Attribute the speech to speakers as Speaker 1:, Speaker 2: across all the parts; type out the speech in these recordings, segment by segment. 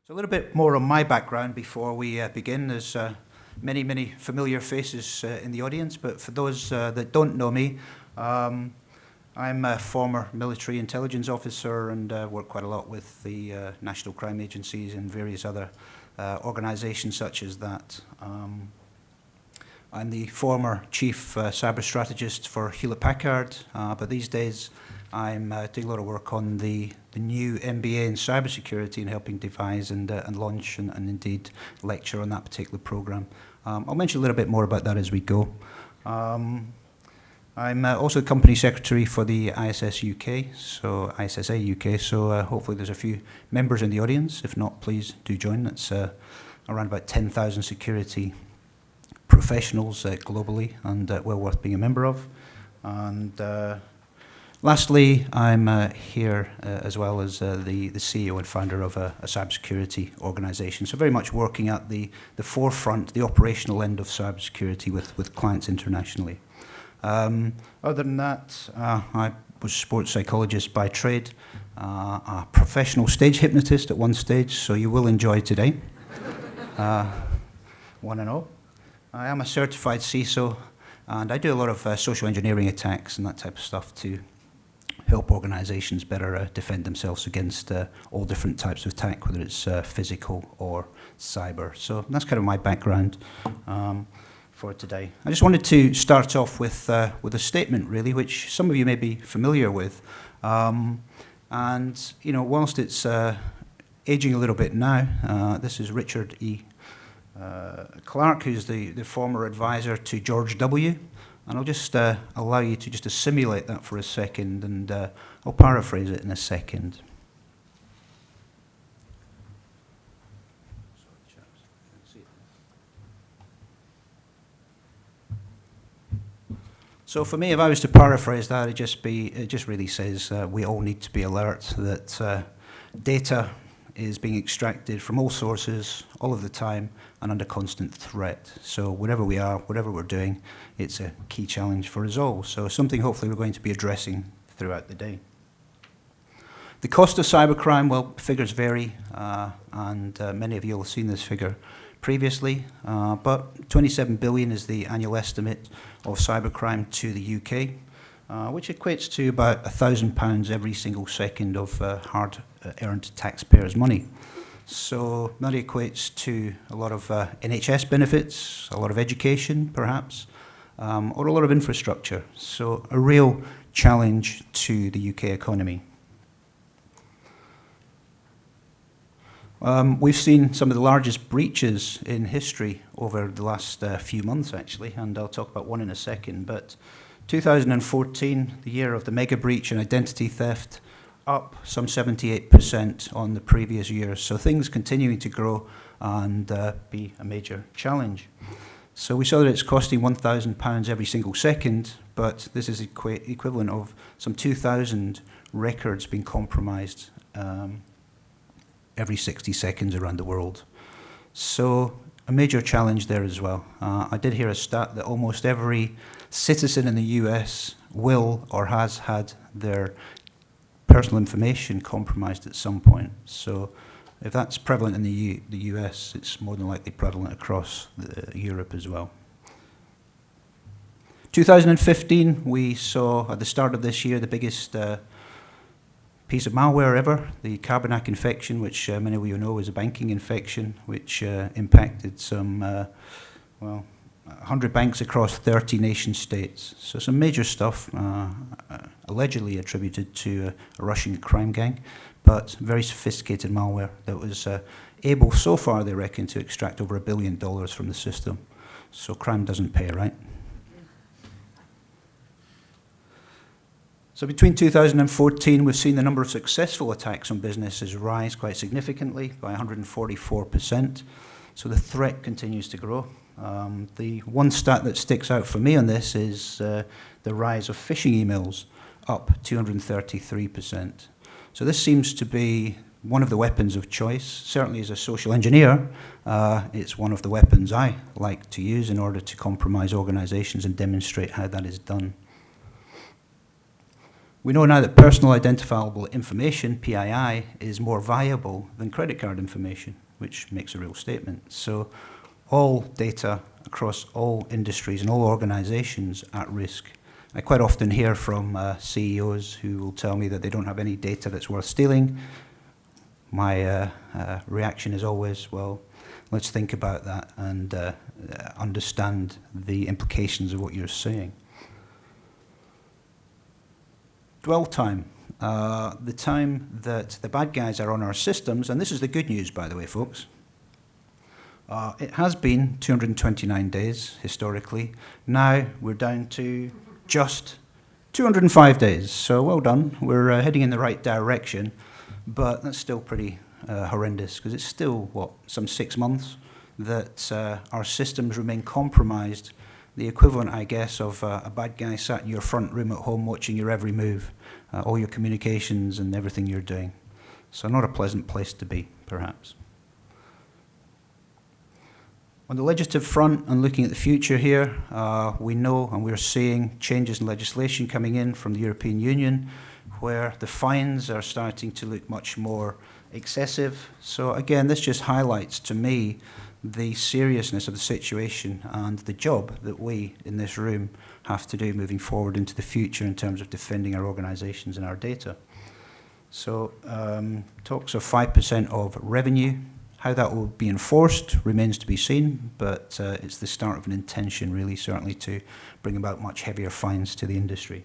Speaker 1: So a little bit more on my background before we begin. There's many familiar faces in the audience, but for those that don't know me, I'm a former military intelligence officer and work quite a lot with the national crime agencies and various other organizations such as that. I'm the former chief cyber strategist for Hewlett-Packard, but these days I'm doing a lot of work on the new MBA in cybersecurity and helping devise and launch and indeed lecture on that particular program. I'll mention a little bit more about that as we go. I'm also the company secretary for the ISSA UK, so ISSA UK. So hopefully there's a few members in the audience. If not, please do join. That's around about 10,000 security professionals globally, and well worth being a member of. And lastly, I'm here as well as the CEO and founder of a cybersecurity organization. So very much working at the forefront, the operational end of cybersecurity with clients internationally. Other than that, I was a sports psychologist by trade, a professional stage hypnotist at one stage, so you will enjoy today. One and all. I am a certified CISO, and I do a lot of social engineering attacks and that type of stuff to help organizations better defend themselves against all different types of attack, whether it's physical or cyber. So that's kind of my background for today. I just wanted to start off with a statement, really, which some of you may be familiar with. And, you know, whilst it's aging a little bit now, this is Richard E. Clark, who's the former advisor to George W. And I'll just allow you to just assimilate that for a second, and I'll paraphrase it in a second. So for me, if I was to paraphrase that, it just really says we all need to be alert that data is being extracted from all sources, all of the time, and under constant threat. So wherever we are, whatever we're doing, it's a key challenge for us all. So something hopefully we're going to be addressing throughout the day. The cost of cybercrime, well, figures vary, and many of you will have seen this figure previously, but 27 billion is the annual estimate of cybercrime to the UK, which equates to about £1,000 every single second of hard-earned taxpayers' money. So that equates to a lot of NHS benefits, a lot of education, perhaps, or a lot of infrastructure. So a real challenge to the UK economy. We've seen some of the largest breaches in history over the last few months, actually, and I'll talk about one in a second. But 2014, the year of the mega breach and identity theft, up some 78% on the previous year. So things continuing to grow and be a major challenge. So we saw that it's costing £1,000 every single second, but this is equivalent of some 2,000 records being compromised every 60 seconds around the world. So a major challenge there as well. I did hear a stat that almost every citizen in the US will or has had their personal information compromised at some point. So if that's prevalent in the US, it's more than likely prevalent across Europe as well. 2015, we saw at the start of this year the biggest piece of malware ever, the Carbonac infection, which many of you know is a banking infection, which impacted some, 100 banks across 30 nation states. So some major stuff, allegedly attributed to a Russian crime gang, but very sophisticated malware that was able so far, they reckon, to extract over $1 billion from the system. So crime doesn't pay, right? So between 2014, we've seen the number of successful attacks on businesses rise quite significantly by 144%. So the threat continues to grow. The one stat that sticks out for me on this is the rise of phishing emails, up 233%. So this seems to be one of the weapons of choice. Certainly as a social engineer, it's one of the weapons I like to use in order to compromise organizations and demonstrate how that is done. We know now that personal identifiable information, PII, is more valuable than credit card information, which makes a real statement. So all data across all industries and all organizations at risk. I quite often hear from CEOs who will tell me that they don't have any data that's worth stealing. My reaction is always, well, let's think about that and understand the implications of what you're saying. Dwell time, the time that the bad guys are on our systems, and this is the good news, by the way, folks. It has been 229 days, historically. Now we're down to just 205 days, so well done. We're heading in the right direction, but that's still pretty horrendous, because it's still, what, some 6 months that our systems remain compromised. The equivalent, I guess, of a bad guy sat in your front room at home watching your every move, all your communications and everything you're doing. So not a pleasant place to be, perhaps. On the legislative front and looking at the future here, we know and we're seeing changes in legislation coming in from the European Union where the fines are starting to look much more excessive. So again, this just highlights to me the seriousness of the situation and the job that we in this room have to do moving forward into the future in terms of defending our organizations and our data. So talks of 5% of revenue. How that will be enforced remains to be seen, but it's the start of an intention really certainly to bring about much heavier fines to the industry.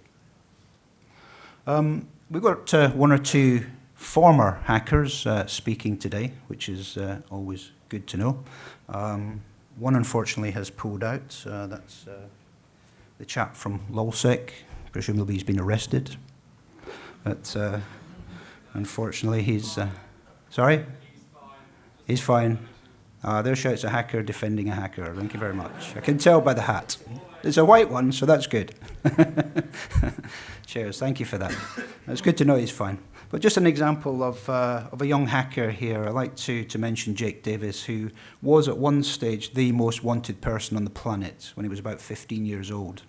Speaker 1: We've got one or two former hackers speaking today, which is always good to know. One unfortunately has pulled out. That's the chap from LulzSec. Presumably he's been arrested. But unfortunately he's... sorry? He's fine. There shouts a hacker defending a hacker. Thank you very much. I can tell by the hat. It's a white one, so that's good. Cheers. Thank you for that. It's good to know he's fine. But just an example of a young hacker here. I like to mention Jake Davis, who was at one stage the most wanted person on the planet when he was about 15 years old.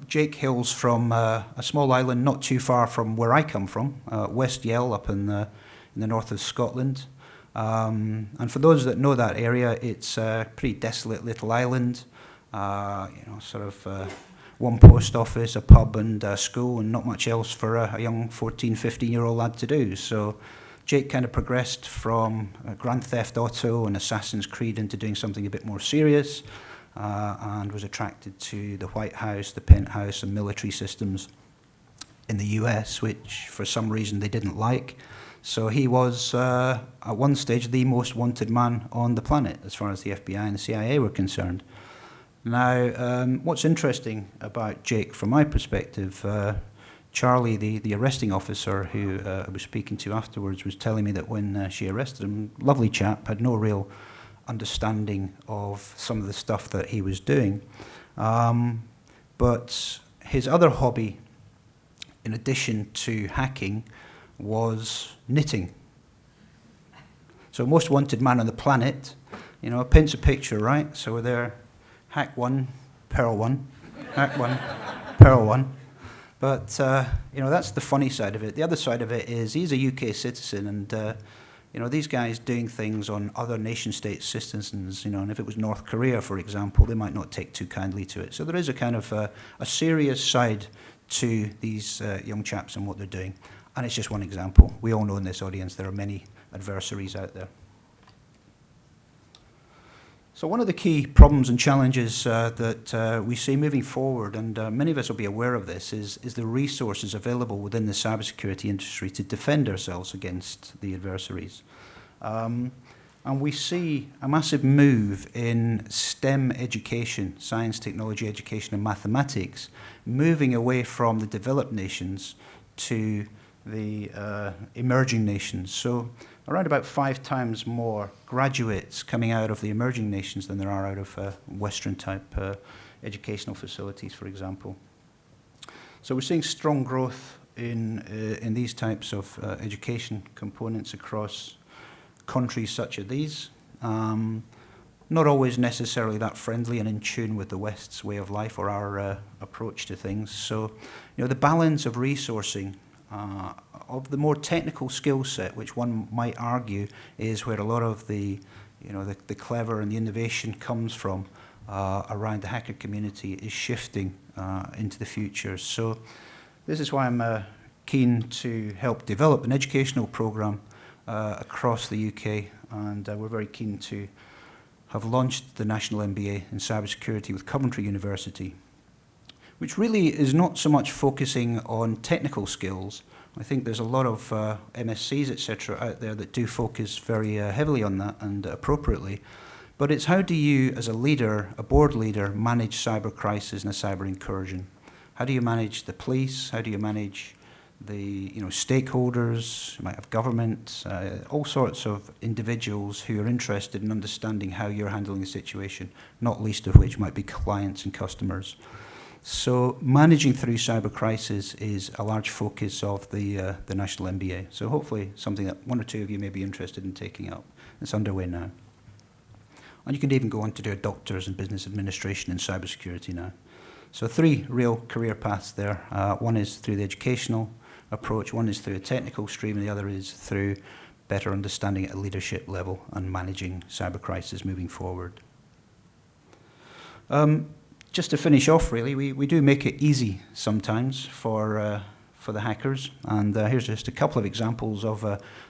Speaker 1: Jake hails from a small island not too far from where I come from, West Yell up in the north of Scotland. And for those that know that area, it's a pretty desolate little island, sort of one post office, a pub and a school, and not much else for a young 14, 15-year-old lad to do. So Jake kind of progressed from Grand Theft Auto and Assassin's Creed into doing something a bit more serious, and was attracted to the White House, the Penthouse, and military systems in the US, which for some reason they didn't like. So he was, at one stage, the most wanted man on the planet, as far as the FBI and the CIA were concerned. Now, what's interesting about Jake, from my perspective, Charlie, the arresting officer who I was speaking to afterwards, was telling me that when she arrested him, lovely chap, had no real understanding of some of the stuff that he was doing. But his other hobby, in addition to hacking, was knitting. So most wanted man on the planet, paints a picture, right? So we're there, hack one, pearl one, hack one, pearl one. But, that's the funny side of it. The other side of it is he's a UK citizen, and, these guys doing things on other nation-state citizens, and if it was North Korea, for example, they might not take too kindly to it. So there is a kind of a serious side to these young chaps and what they're doing. And it's just one example. We all know in this audience there are many adversaries out there. So one of the key problems and challenges that we see moving forward, and many of us will be aware of this, is the resources available within the cybersecurity industry to defend ourselves against the adversaries. And we see a massive move in STEM education, science, technology, education, and mathematics, moving away from the developed nations to the emerging nations. So around about 5 times more graduates coming out of the emerging nations than there are out of Western type educational facilities, for example. So we're seeing strong growth in these types of education components across countries such as these. not always necessarily that friendly and in tune with the West's way of life or our approach to things. So, the balance of resourcing of the more technical skill set, which one might argue is where a lot of the clever and the innovation comes from around the hacker community, is shifting into the future. So this is why I'm keen to help develop an educational program across the UK, and we're very keen to have launched the National MBA in Cybersecurity with Coventry University, which really is not so much focusing on technical skills. I think there's a lot of MSCs, etc., out there that do focus very heavily on that, and appropriately. But it's how do you, as a leader, a board leader, manage cyber crisis and a cyber incursion? How do you manage the police? How do you manage the stakeholders? You might have government, all sorts of individuals who are interested in understanding how you're handling the situation, not least of which might be clients and customers. So managing through cyber crisis is a large focus of the National MBA. So hopefully something that one or two of you may be interested in taking up. It's underway now. And you can even go on to do a doctor's in business administration in cybersecurity now. So 3 real career paths there. One is through the educational approach, one is through a technical stream, and the other is through better understanding at a leadership level and managing cyber crisis moving forward. Just to finish off, really, we do make it easy sometimes for the hackers, and here's just a couple of examples of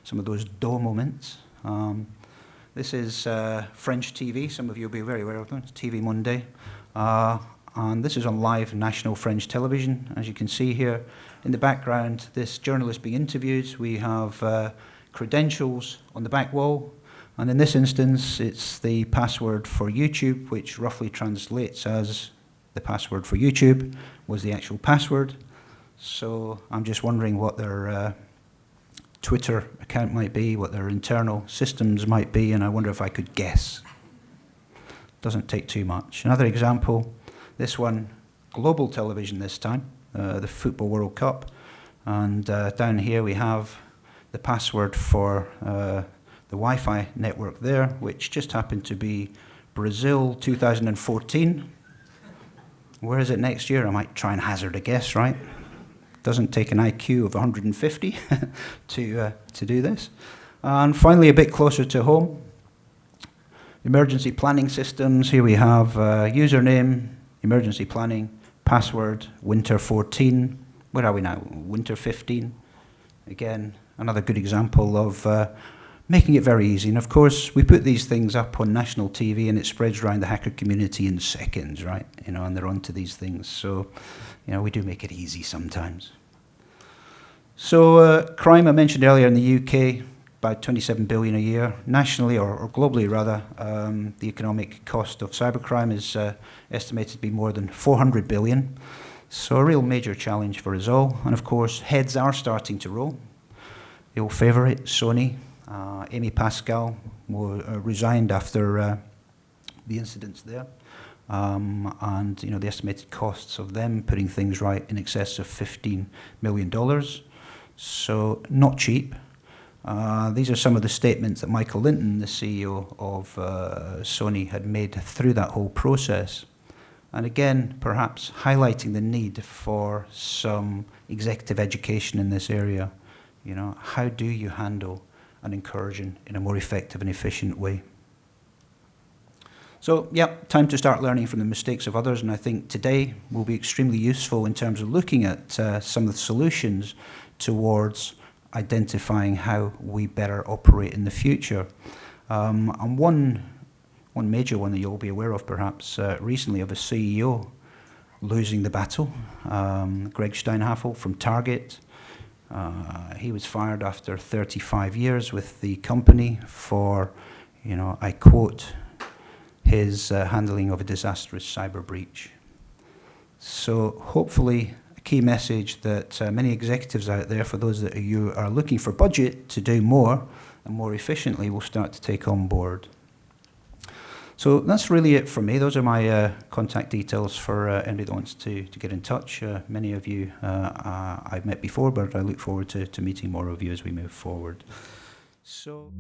Speaker 1: some of those dull moments. This is French TV. Some of you will be very aware of them. It's TV Monday. And this is on live national French television. As you can see here in the background, this journalist being interviewed. We have credentials on the back wall. And in this instance, it's the password for YouTube, which roughly translates as the password for YouTube was the actual password. So I'm just wondering what their Twitter account might be, what their internal systems might be, and I wonder if I could guess. Doesn't take too much. Another example, this one, global television this time, the Football World Cup. And down here we have the password for the Wi-Fi network there, which just happened to be Brazil 2014. Where is it next year? I might try and hazard a guess, right? Doesn't take an IQ of 150 to do this. And finally, a bit closer to home, emergency planning systems. Here we have username, emergency planning, password, winter 14. Where are we now? Winter 15. Again, another good example of making it very easy. And of course, we put these things up on national TV and it spreads around the hacker community in seconds, right? And they're onto these things. So, we do make it easy sometimes. So, crime I mentioned earlier in the UK, about 27 billion a year. Nationally, or globally rather, the economic cost of cybercrime is estimated to be more than 400 billion. So a real major challenge for us all. And of course, heads are starting to roll. The old favourite, Sony, Amy Pascal, resigned after the incidents there. And the estimated costs of them putting things right in excess of $15 million. So not cheap. These are some of the statements that Michael Linton, the CEO of Sony, had made through that whole process. And again, perhaps highlighting the need for some executive education in this area. How do you handle an incursion in a more effective and efficient way? So, time to start learning from the mistakes of others, and I think today will be extremely useful in terms of looking at some of the solutions towards identifying how we better operate in the future. And one major one that you'll be aware of perhaps recently, of a CEO losing the battle, Greg Steinhafel from Target. He was fired after 35 years with the company for, I quote, his handling of a disastrous cyber breach. So hopefully a key message that many executives out there, for those that you are looking for budget to do more and more efficiently, will start to take on board. So that's really it for me. Those are my contact details for anybody that wants to get in touch. Many of you I've met before, but I look forward to meeting more of you as we move forward. So.